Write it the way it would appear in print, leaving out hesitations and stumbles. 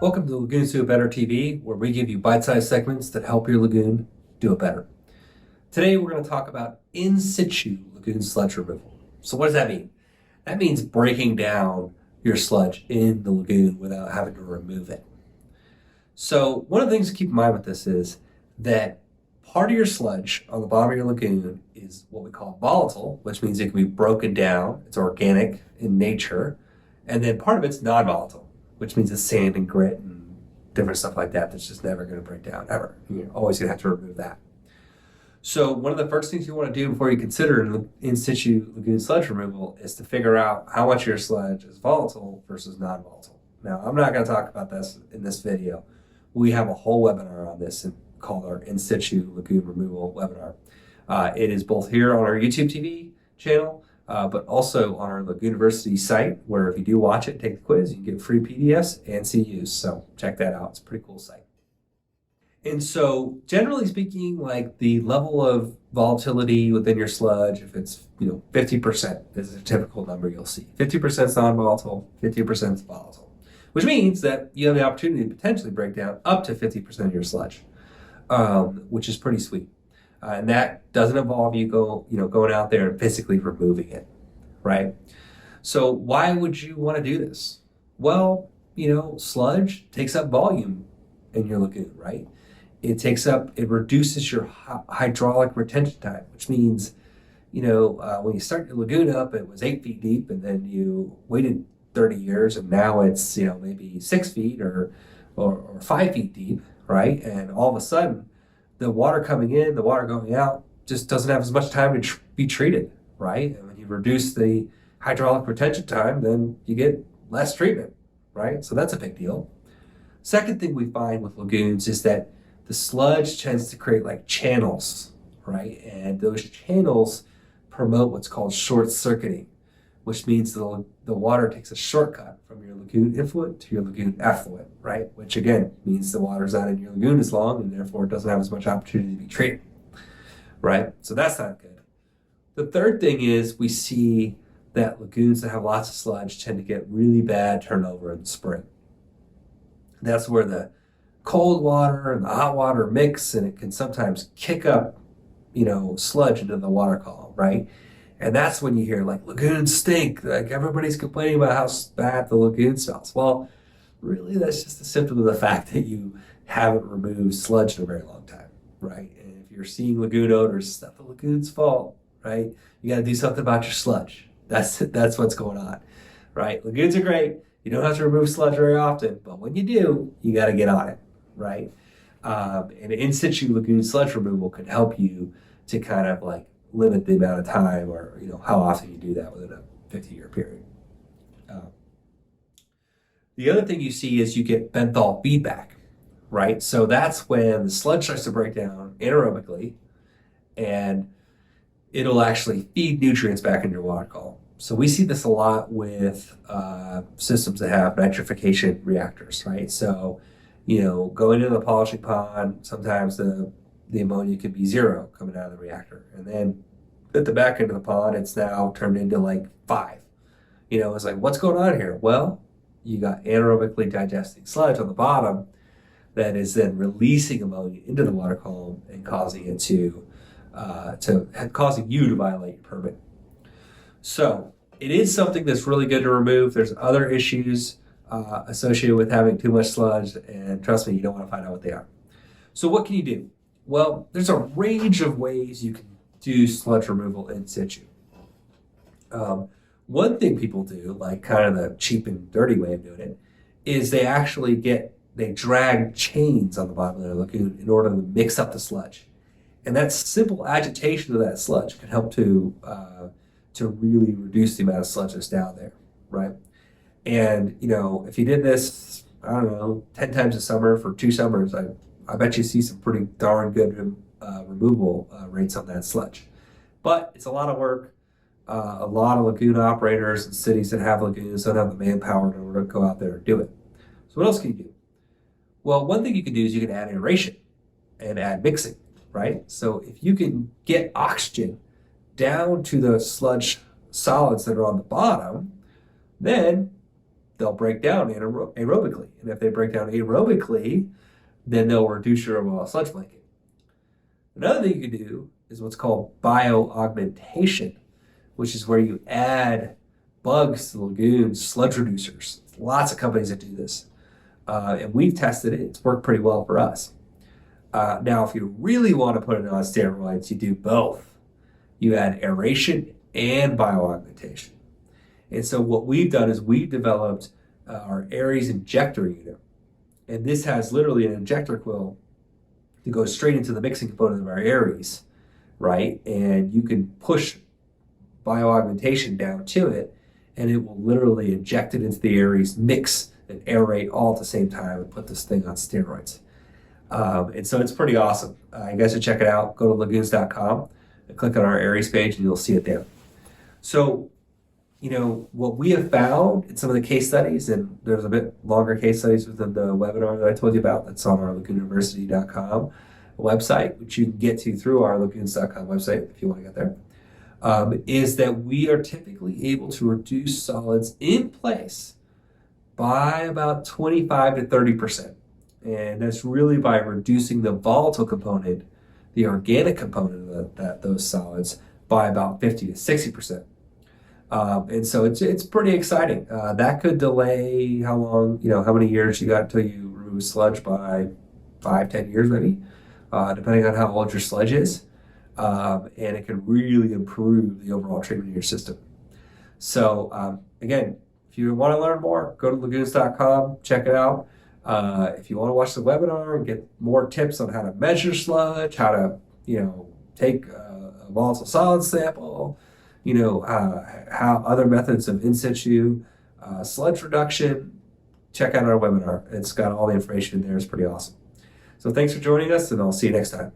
Welcome to Lagoons Do It Better TV, where we give you bite-sized segments that help your lagoon do it better. Today, we're going to talk about in situ lagoon sludge removal. So what does that mean? That means breaking down your sludge in the lagoon without having to remove it. So one of the things to keep in mind with this is that part of your sludge on the bottom of your lagoon is what we call volatile, which means it can be broken down. It's organic in nature. And then part of it's non-volatile, which means it's sand and grit and different stuff like that that's just never going to break down, ever. You're always going to have to remove that. So one of the first things you want to do before you consider in situ lagoon sludge removal is to figure out how much of your sludge is volatile versus non-volatile. Now, I'm not going to talk about this in this video. We have a whole webinar on this called our in situ lagoon removal webinar. It is both here on our YouTube TV channel, but also on our Lagoon University site, where if you do watch it, take the quiz, you can get free PDFs and CUs. So check that out. It's a pretty cool site. And so generally speaking, like the level of volatility within your sludge, if it's 50% is a typical number you'll see. 50% is non-volatile, 50% is volatile, which means that you have the opportunity to potentially break down up to 50% of your sludge, which is pretty sweet. And that doesn't involve you going out there and physically removing it, right? So why would you want to do this? Well, sludge takes up volume in your lagoon, right? It reduces your hydraulic retention time, which means, when you start your lagoon up, it was 8 feet deep, and then you waited 30 years, and now it's, maybe 6 feet or 5 feet deep, right? And all of a sudden, the water coming in, the water going out just doesn't have as much time to be treated, right? And when you reduce the hydraulic retention time, then you get less treatment, right? So that's a big deal. Second thing we find with lagoons is that the sludge tends to create like channels, right? And those channels promote what's called short circuiting, which means the water takes a shortcut from your lagoon influent to your lagoon effluent, right? Which again means the water's not in your lagoon as long, and therefore it doesn't have as much opportunity to be treated, right? So that's not good. The third thing is we see that lagoons that have lots of sludge tend to get really bad turnover in the spring. That's where the cold water and the hot water mix, and it can sometimes kick up, sludge into the water column, right? And that's when you hear like lagoons stink. Like everybody's complaining about how bad the lagoon smells. Well, really that's just a symptom of the fact that you haven't removed sludge in a very long time, right? And if you're seeing lagoon odors, it's not the lagoon's fault, right? You got to do something about your sludge. That's what's going on, right? Lagoons are great. You don't have to remove sludge very often, but when you do, you got to get on it, right? And in situ lagoon sludge removal can help you to kind of like limit the amount of time or how often you do that within a 50-year period. The other thing you see is you get menthol feedback, right? So that's when the sludge starts to break down anaerobically, and it'll actually feed nutrients back into your water column. So we see this a lot with systems that have nitrification reactors, right? So, going into the polishing pond, sometimes the ammonia could be 0 coming out of the reactor. And then at the back end of the pond, it's now turned into like 5. It's like, what's going on here? Well, you got anaerobically digesting sludge on the bottom that is then releasing ammonia into the water column and causing it causing you to violate your permit. So it is something that's really good to remove. There's other issues associated with having too much sludge, and trust me, you don't want to find out what they are. So what can you do? Well, there's a range of ways you can do sludge removal in situ. One thing people do, like kind of the cheap and dirty way of doing it, is they drag chains on the bottom of their lagoon in order to mix up the sludge. And that simple agitation of that sludge can help to really reduce the amount of sludge that's down there, right? And, if you did this, 10 times a summer for 2 summers, I bet you see some pretty darn good removal rates on that sludge. But it's a lot of work. A lot of lagoon operators and cities that have lagoons don't have the manpower in order to go out there and do it. So what else can you do? Well, one thing you can do is you can add aeration and add mixing, right? So if you can get oxygen down to the sludge solids that are on the bottom, then they'll break down aerobically. And if they break down aerobically, then they'll reduce your overall sludge blanket. Another thing you can do is what's called bio-augmentation, which is where you add bugs to lagoons, sludge reducers. Lots of companies that do this. And we've tested it. It's worked pretty well for us. Now, if you really want to put it on steroids, you do both. You add aeration and bio-augmentation. And so what we've done is we've developed our Aries injector unit. And this has literally an injector quill that goes straight into the mixing component of our Aries, right? And you can push bio-augmentation down to it, and it will literally inject it into the Aries, mix and aerate all at the same time and put this thing on steroids. And so it's pretty awesome. You guys should check it out. Go to lagoons.com and click on our Aries page and you'll see it there. So, what we have found in some of the case studies, and there's a bit longer case studies within the webinar that I told you about that's on our lagoonuniversity.com website, which you can get to through our lagoons.com website if you want to get there, is that we are typically able to reduce solids in place by about 25 to 30%. And that's really by reducing the volatile component, the organic component of those solids, by about 50 to 60%. And so it's pretty exciting. That could delay how long, how many years you got until you remove sludge by 5-10 years maybe, depending on how old your sludge is. And it can really improve the overall treatment of your system. So again, if you want to learn more, go to lagoons.com, check it out. If you want to watch the webinar and get more tips on how to measure sludge, how to, take a volatile solid sample, how other methods of in situ sludge reduction, check out our webinar. It's got all the information in there. It's pretty awesome. So thanks for joining us, and I'll see you next time.